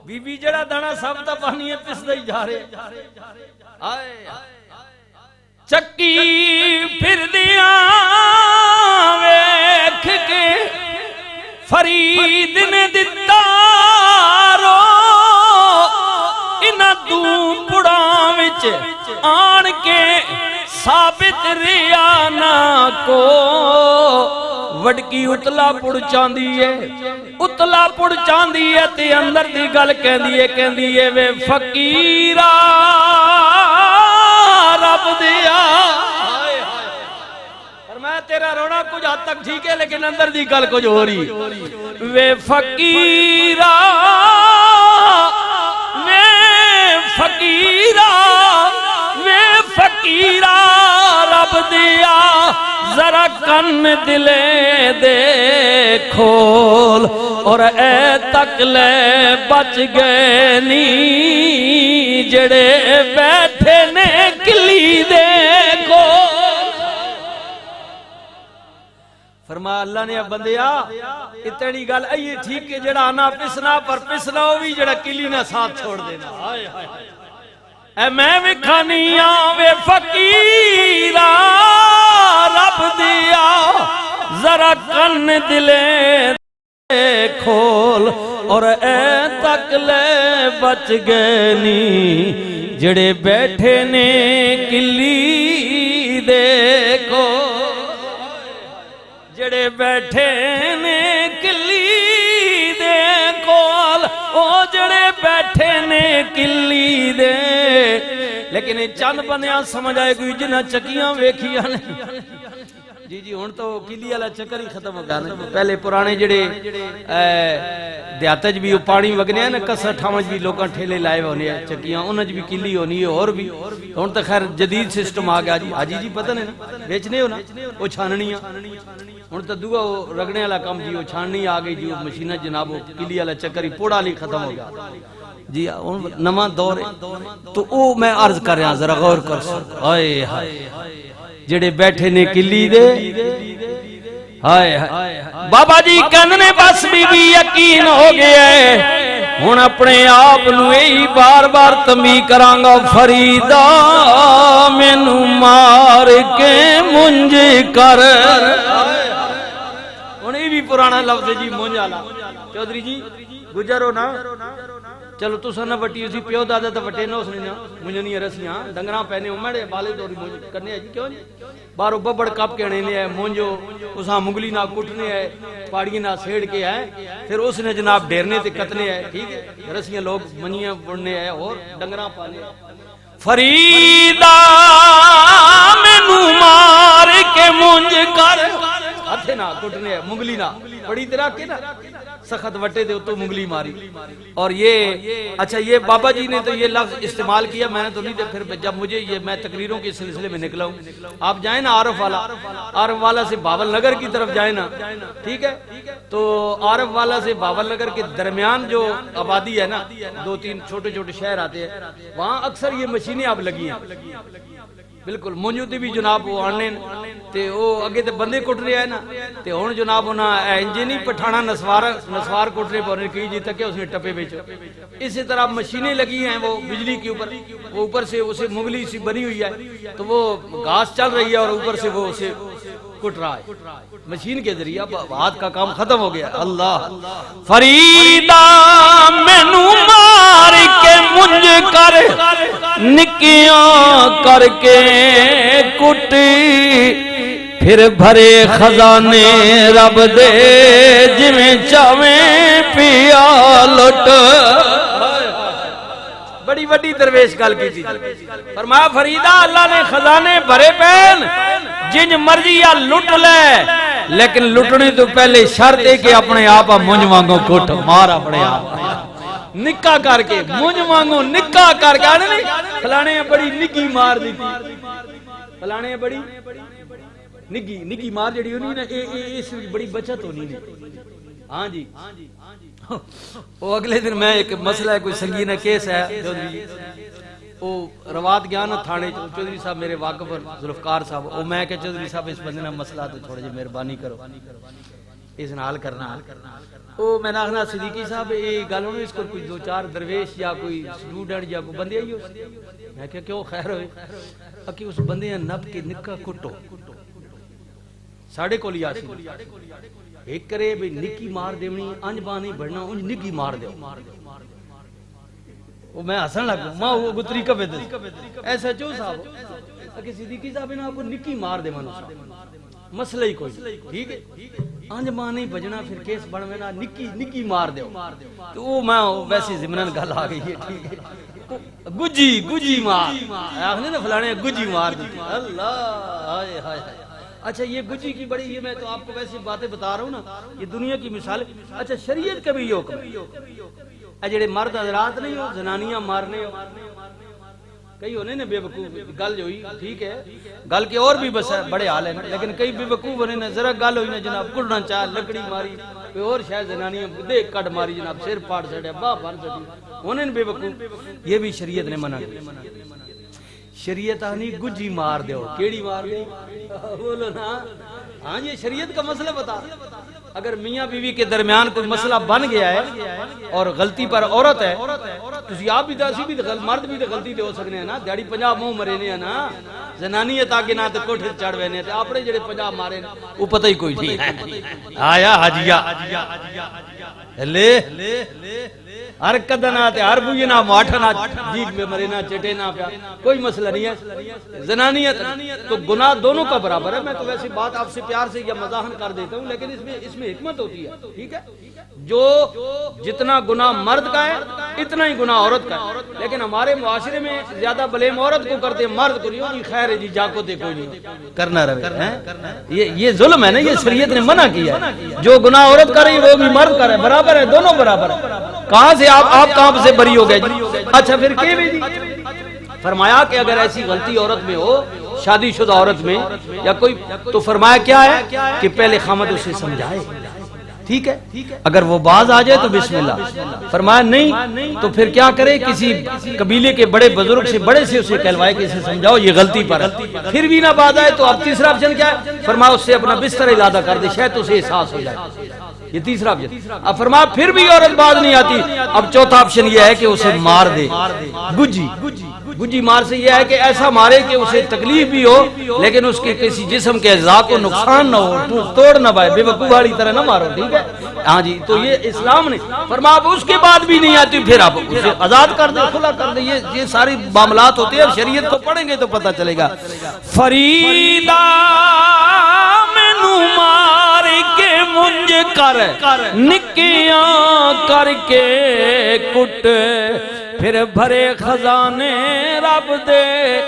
Be be جڑا دانا سب تا پانی پس دے جا رہے چکی پھر دیاں ویکھ کے فرید نے دتا رو انہ دوں پڑاں وچ آن کے ثابت ریانا کو وڈکی اتلا پڑ چاندی ہے اتلا پڑ چاندی ہے تے اندر دی گل کہندی ہے وے فقیرہ رب دیا فرمایا تیرا رونا کچھ حد تک ٹھیک ہے لیکن اندر دی گل کچھ ہو رہی وے فقیرہ رب دیا ذرا کن دلے دے کھول اور اے تک لے بچ گئے نی جڑے بیٹھے نے کلی دے کھول فرمایا اللہ نے بندیا اتنی گل آئیے ٹھیک ہے جڑا آنا پسنا پر پسنا ہوئی جڑا کلی نہ ساتھ چھوڑ دینا اے میں وکھانیاں وے فقیرہ رب دیا ذرا کن دلے دے کھول اور اے تک لے بچ گئے نی جڑے بیٹھے نے کلی دے کھول جڑے بیٹھے نے کلی دے کول او جڑے بیٹھے نے کلی دے لیکن چند بنیاں سمجھ آئے کوئی جنہ چکیاں ویکھیاں جی ہون تو کلی والا چکر ہی ختم ہو گیا پہلے پرانے جڑے دیاتج بھی پانی وگنے ہیں نا کسر ٹھامج بھی لوگاں ٹھیلے لائے ہونے ہیں چکیاں انج بھی کلی ہونی ہے اور بھی ہون تو خیر جدید سسٹم آ گیا جی حاجی جی پتہ نہیں بیچنے ہو نا وہ چھاننیاں ہون تو دعا وہ رگنے والا کام جی وہ چھاننی آ گئی جی وہ مشینہ جناب وہ کلی والا چکر ہی پوڑا لی ختم ہو گیا جی نماں دور تو او میں عرض کر رہا ذرا غور کر سکتا آئے ہائے جڑے بیٹھے نے کلی دے ہائے بابا جی کہنے بس بی بی یقین ہو گیا ہے ہن اپنے آپ نو یہی بار بار تنبیہ کرانگا فریدہ مینو مار کے منج کر ہن یہ بھی پرانا لفظ جی منج والا چودھری جی گجر ہو نا چلو تو سنہ وٹی اسی پیو دادا تا وٹے نہ اس نے نا مجھے نہیں رسیاں ڈنگراں پہنے امڑے بالے دوری مجھے کرنے ہے جی کیوں نہیں بارو ببڑ کپ کہنے لے ہے مونجو اساں مگلی نہ کٹنے ہے پاڑی نہ سیڑ کے ہے پھر اس نے جناب ڈیرنے تے کتنے ہے ٹھیک ہے رسیاں لوگ منیاں بڑھنے ہے اور ڈنگراں پانے فریدہ مینو مار کے مونج کر ہتھے نہ کٹنے ہے مگلی نہ پڑی طرح کے نا سخت وٹے دے تو مگلی ماری اور یہ اچھا یہ بابا جی نے تو یہ لفظ استعمال کیا میں نے تو نہیں دے پھر جب مجھے یہ میں تقریروں کے سلسلے میں نکلا ہوں آپ جائیں نا عارف والا سے باول نگر کی طرف جائیں نا ٹھیک ہے تو عارف والا سے باول نگر کے درمیان جو آبادی ہے نا دو تین چھوٹے چھوٹے شہر آتے ہیں وہاں اکثر یہ مشینیں اب لگی ہیں بالکل موجودی بھی جناب وہ آنے تے وہ اگے تے بندے کٹ رہے ہیں نا تے ہون جناب انہاں انجینی پٹھانا نسوار کٹ رہے پورے کی جی تک اس نے ٹپے بیچو اسی طرح مشینیں لگی ہیں وہ بجلی کے اوپر وہ اوپر سے اسے مغلی سی بنی ہوئی ہے تو وہ گھاس چل رہی ہے اور اوپر سے وہ اسے کٹ رہا ہے مشین کے ذریعہ ہاتھ کا کام ختم ہو گیا اللہ فریدہ مینو مار کے منج کر نکیاں کر کے کٹی پھر بھرے خزانے رب دے جویں چاویں پیا لٹ بڑی بڑی درویش گل کی تھی فرمایا فریدہ اللہ نے خزانے بھرے پین جن مرضی یا لٹ لے لیکن لٹنے تو پہلے شرط ہے کہ اپنے آپ منج وانگو کٹ مار اپنے آپ نکا کر کے منج وانگو نکا کر کے آنے نہیں فلانے بڑی نکی مار دی فلانے بڑی نکی مار جڑی ہونی نا اس بڑی بچت ہونی نہیں ہاں جی وہ اگلے دن میں ایک مسئلہ ہے کوئی سنگینہ کیس ہے وہ روات گیا نا تھانے چودھری صاحب میرے واقف ذوالفقار صاحب وہ میں کہ چودھری صاحب اس بندے نا مسئلہ تو تھوڑے جی مہربانی کرو اس نال کرنا او میں نے آخنا صدیقی صاحب یہ گل ہونے اس کو کوئی دو چار درویش یا کوئی سٹوڈنٹ یا کوئی بندے آئی ہو میں کہ کیوں خیر ہوئے اکی اس بندے نب کے نکا کٹو ساڑھے کو لیا سی ایک کرے بھی نکی مار دیونی انج بانی بڑھنا انج نکی مار دیو وہ میں حسن لگ گا ماں وہ گتری کبے دے ایسا چو صاحب اکی صدیقی صاحب نے آپ کو نکی مار دے منو صاحب مسئلہ ہی کوئی ٹھیک ہے انج مانی بجنا پھر کیس بڑھوینا نکی مار دیو تو وہ میں ویسی زمنان گل آگئی ہے ٹھیک ہے گجی مار آخنے نا فلانے گجی مار دیتی اللہ ہائے ہائے اچھا یہ گجی کی بڑی یہ میں تو آپ کو ویسی باتیں بتا رہا ہوں نا یہ دنیا کی مثال اچھا شریعت کا بھی یہ حکم جڑے مرد حضرات نہیں ہو زنانیاں مارنے ہو کئی ہونے نے بے وقوف گل جو ہوئی ٹھیک ہے گل کے اور بھی بس ہے بڑے حال ہیں لیکن کئی بے وقوف ہونے نے ذرا گل ہوئی نا جناب کڑنا چاہ لکڑی ماری کوئی اور شاید زنانیاں دیکھ کٹ ماری جناب سر پاڑ سڑے باہ بھر سڑی ہونے نے بے وقوف یہ بھی شریعت نے منع کیا شریعت آنی گجی مار دیو کیڑی مار دیو بولو نا ہاں یہ شریعت کا مسئلہ بتا اگر میاں بیوی کے درمیان کوئی مسئلہ بن گیا ہے اور غلطی پر عورت ہے تو آپ بھی اسی بھی مرد بھی غلطی دے ہو سکنے ہیں نا دیڑی 50 منہ مرے نے نا زنانی تاکہ نہ تے کوٹھے چڑھ وینے تے اپنے جڑے 50 مارے وہ پتہ ہی کوئی نہیں آیا حاجیا لے ہر قدنا تے ہر بوئینا ماٹھنا جیگ میں مرے نہ چٹے نہ پیا کوئی مسئلہ نہیں ہے زنانیت تو گناہ دونوں کا برابر ہے میں تو ویسی بات آپ سے پیار سے یا مزاحن کر دیتا ہوں لیکن اس میں حکمت ہوتی ہے ٹھیک ہے جو جتنا گناہ مرد کا ہے اتنا ہی گناہ عورت کا ہے لیکن ہمارے معاشرے میں زیادہ بلیم عورت کو کرتے ہیں مرد کو نہیں ہوگی خیر ہے جی جاکو دے کوئی نہیں کرنا رہے یہ ظلم ہے نا یہ شریعت نے منع کیا ہے جو گناہ عورت کر رہی وہ بھی مرد کر رہے برابر ہے دونوں برابر ہے کہاں سے آپ کہاں سے بری ہو گئے جی اچھا پھر کیوں جی فرمایا کہ اگر ایسی غلطی عورت میں ہو شادی شدہ عورت میں یا کوئی تو فرمایا کیا ہے کہ پہلے خامد اسے سمجھائے ٹھیک ہے اگر وہ باز آ جائے تو بسم اللہ فرمایا نہیں تو پھر کیا کرے کسی قبیلے کے بڑے بزرگ سے بڑے سے اسے کہلوائے کہ اسے سمجھاؤ یہ غلطی پر ہے پھر بھی نہ باز آئے تو اب تیسرا آپشن کیا ہے فرمایا اس سے اپنا بستر علادہ کر دے شاید اسے احساس ہو جائے یہ تیسرا آپشن اب فرمایا پھر بھی عورت باز نہیں آتی اب چوتھا آپشن یہ ہے کہ اسے مار دے گجی مار سے یہ ہے کہ ایسا مارے کہ اسے تکلیف بھی ہو لیکن اس کے کسی جسم کے اعضاء کو نقصان نہ ہو توڑ نہ پائے بے وقوف والی طرح نہ مارو ٹھیک ہے ہاں جی تو یہ اسلام نے فرمایا اب اس کے بعد بھی نہیں آتی پھر آپ اسے آزاد کر دے کھلا کر دے یہ ساری معاملات ہوتے ہیں شریعت کو پڑھیں گے تو پتہ چلے گا فریدہ مینو مار کے منج کر نکیاں کر کے کٹ پھر بھرے خزانے رب دے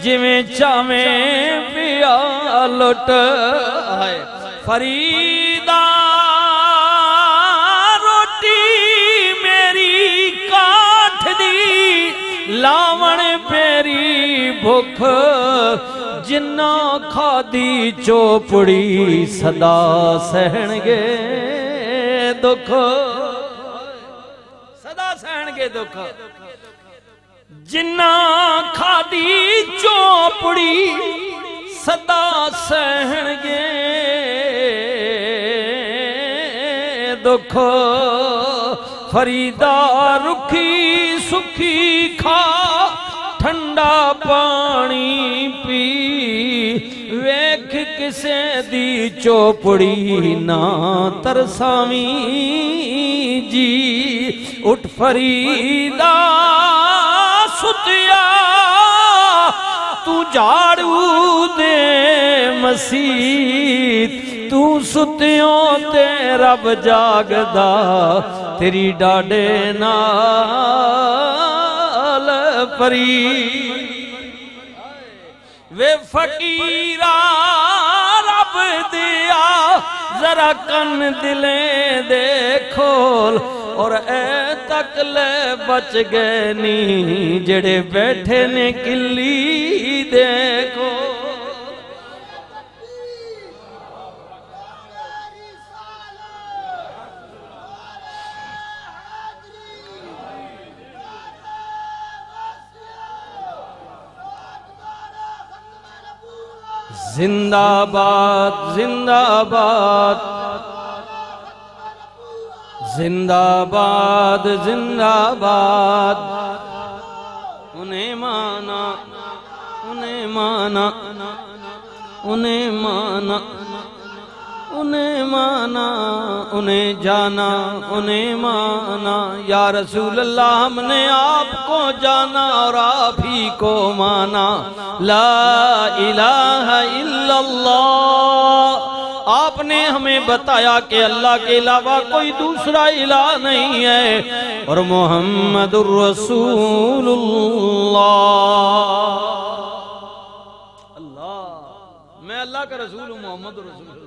جویں چاویں پیا لٹ فریدہ روٹی میری کاٹھ دی لاون پیری بھوک جنہ کھادی چوپڑی صدا سہن گے دکھ صدا سہن گے دکھ جنہ کھادی چوپڑی صدا سہن گے دکھ فریدہ رکھی سکھی کھا ٹھنڈا پانی پی ویکھ کسے دی چوپڑی نہ ترساویں جی اٹھ فریدہ ستیا تو جھاڑو دے مسیت تو ستیوں تے رب جاگدا تیری ڈاڈے نال پری وے فقیرہ رب دیا ذرا کن دلیں دے کھول اور اے تک لے بچ گئے نی جڑے بیٹھے نے کلی دیکھو زندہ باد زندہ باد زندہ باد زندہ باد، انہیں مانا انہیں مانا انہیں مانا انہیں مانا انہیں جانا انہیں مانا، یا رسول اللہ ہم نے آپ کو جانا اور آپ ہی کو مانا، لا الہ الا اللہ، آپ نے ہمیں بتایا کہ اللہ کے علاوہ کوئی دوسرا الہ نہیں ہے، اور محمد الرسول اللہ، میں اللہ کا رسول ہوں، محمد رسول اللہ۔